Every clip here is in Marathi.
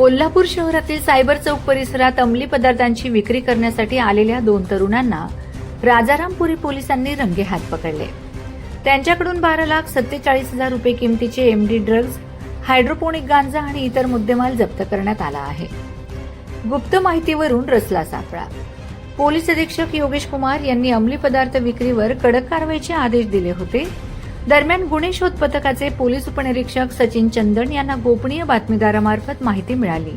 कोल्हापूर शहरातील सायबर चौक परिसरात अंमली पदार्थांची विक्री करण्यासाठी आलेल्या 2 तरुणांना राजारामपुरी पोलिसांनी रंगेहात पकडले। त्यांच्याकडून 12,47,000 रुपये किमतीचे एमडी ड्रग्ज, हायड्रोपोनिक गांजा आणि इतर मुद्देमाल जप्त करण्यात आला आहे। गुप्त माहितीवरून रचला सापळा। पोलीस अधीक्षक योगेश कुमार यांनी अंमली पदार्थ विक्रीवर कडक कारवाईचे आदेश दिले होते। दरम्यान गुन्हे शोध पथकाचे पोलीस उपनिरीक्षक सचिन चंदन यांना गोपनीय बातमीदारामार्फत माहिती मिळाली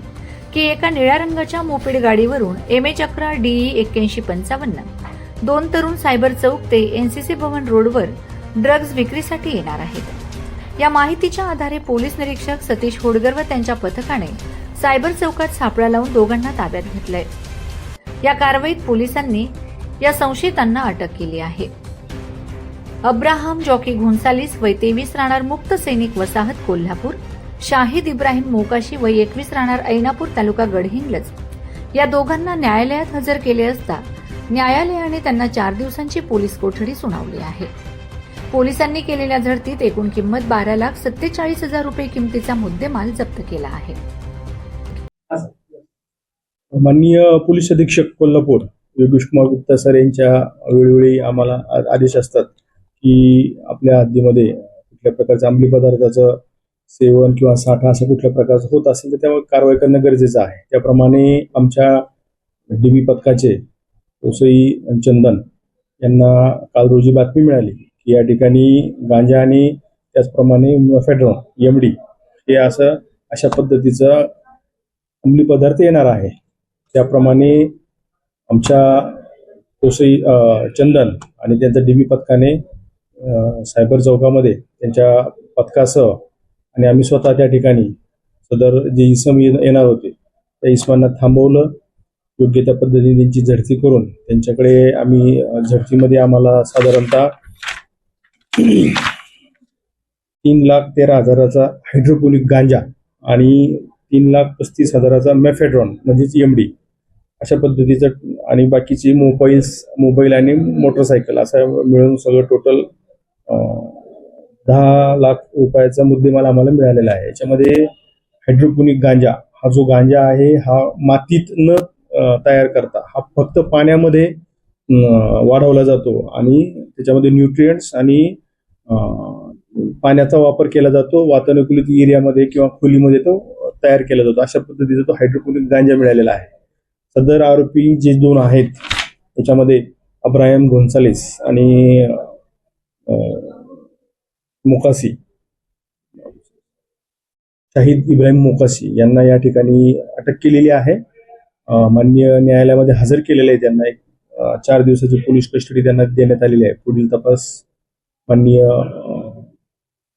की एका निळ्या रंगाच्या मोपेड गाडीवरून MH11 DE 8155 2 तरुण सायबर चौक ते NCC भवन रोडवर ड्रग्ज विक्रीसाठी येणार आहेत। या माहितीच्या आधारे पोलीस निरीक्षक सतीश होडगर व त्यांच्या पथकाने सायबर चौकात सापळा लावून दोघांना ताब्यात घेतलंय। या कारवाईत पोलिसांनी या संशयितांना अटक केली आहे। अब्राहम जॉकी घोन्सालिस वय 23 राहणार मुक्त सैनिक वसाहत कोल्हापूर, शाहिद इब्राहिम मोकाशी वय 21 राहणार ऐनापूर तालुका गडहिंग्लज या दोघांना न्यायालयात हजर केले असता न्यायालयाने त्यांना 4 दिवसांची पोलीस कोठडी सुनावली आहे। पोलिसांनी केलेल्या झडतीत एकूण किंमत 12,47,000 रुपये किमतीचा मुद्देमाल जप्त केला आहे। माननीय पोलीस अधीक्षक कोल्हापूर योगेश कुमार गुप्ता सर यांच्या वेळोवेळी आम्हाला आदेश असतात की आपल्या हद्दीमध्ये कुठल्या प्रकारच्या अंमली पदार्थाचं सेवन किंवा साठा असं कुठल्या प्रकारचं होत असेल तर त्यावर कारवाई करणं गरजेचं आहे। त्याप्रमाणे आमच्या DB पथकाचे ओसई चंदन यांना काल रोजी बातमी मिळाली की या ठिकाणी गांजा आणि त्याचप्रमाणे मेफेड्रॉन MD हे अशा पद्धतीचं अंमली पदार्थ येणार आहे। त्याप्रमाणे आमच्या ओसई चंदन आणि त्यांच्या DB पथकाने सायबर चौकामध्ये त्यांच्या पथकासह आणि आम्ही स्वतः त्या ठिकाणी सदर जे इसम येणार होते त्या इसमांना थांबवलं। योग्य त्या पद्धतीने त्यांची झडती करून त्यांच्याकडे आम्ही झडतीमध्ये आम्हाला साधारणतः 3,13,000चा हायड्रोपोनिक गांजा आणि 3,35,000चा मेफेड्रॉन म्हणजेच MD अशा पद्धतीचं आणि बाकीची मोबाईल आणि मोटरसायकल असं मिळून सगळं टोटल 10 लाख रुपयाचा मुद्देमाल आम्हाला मिळालेला आहे। याच्यामध्ये हायड्रोपोनिक गांजा हा जो गांजा आहे हा मातीत न तयार करता हा फक्त पाण्यामध्ये वाढवला जातो आणि त्याच्यामध्ये न्यूट्रिएंट्स आणि पाण्याचा वापर केला जातो। वातानुकूलित एरियामध्ये किंवा खोलीमध्ये तो तयार केला जातो। अशा पद्धतीचा तो हायड्रोपोनिक गांजा मिळालेला आहे। सदर आरोपी जे 2 आहेत त्याच्यामध्ये अब्राहम घोन्सालिस आणि मोकासी शाहिद इब्राहिम मोकासी यांना या ठिकाणी अटक केलेली आहे। माननीय न्यायालयामध्ये हजर केलेले आहे। त्यांना एक 4 दिवसाची पोलीस कस्टडी त्यांना देण्यात आलेली आहे। पुढील तपास माननीय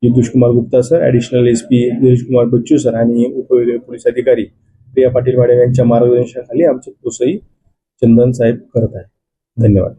Yogesh Kumar Gupta sir, additional SP Girish Kumar Bachchu sir आणि उपविभागीय पोलीस अधिकारी प्रिया पाटील मॅडम यांच्या मार्गदर्शनाखाली आमचे ओसई चंदन साहेब करत आहेत। धन्यवाद।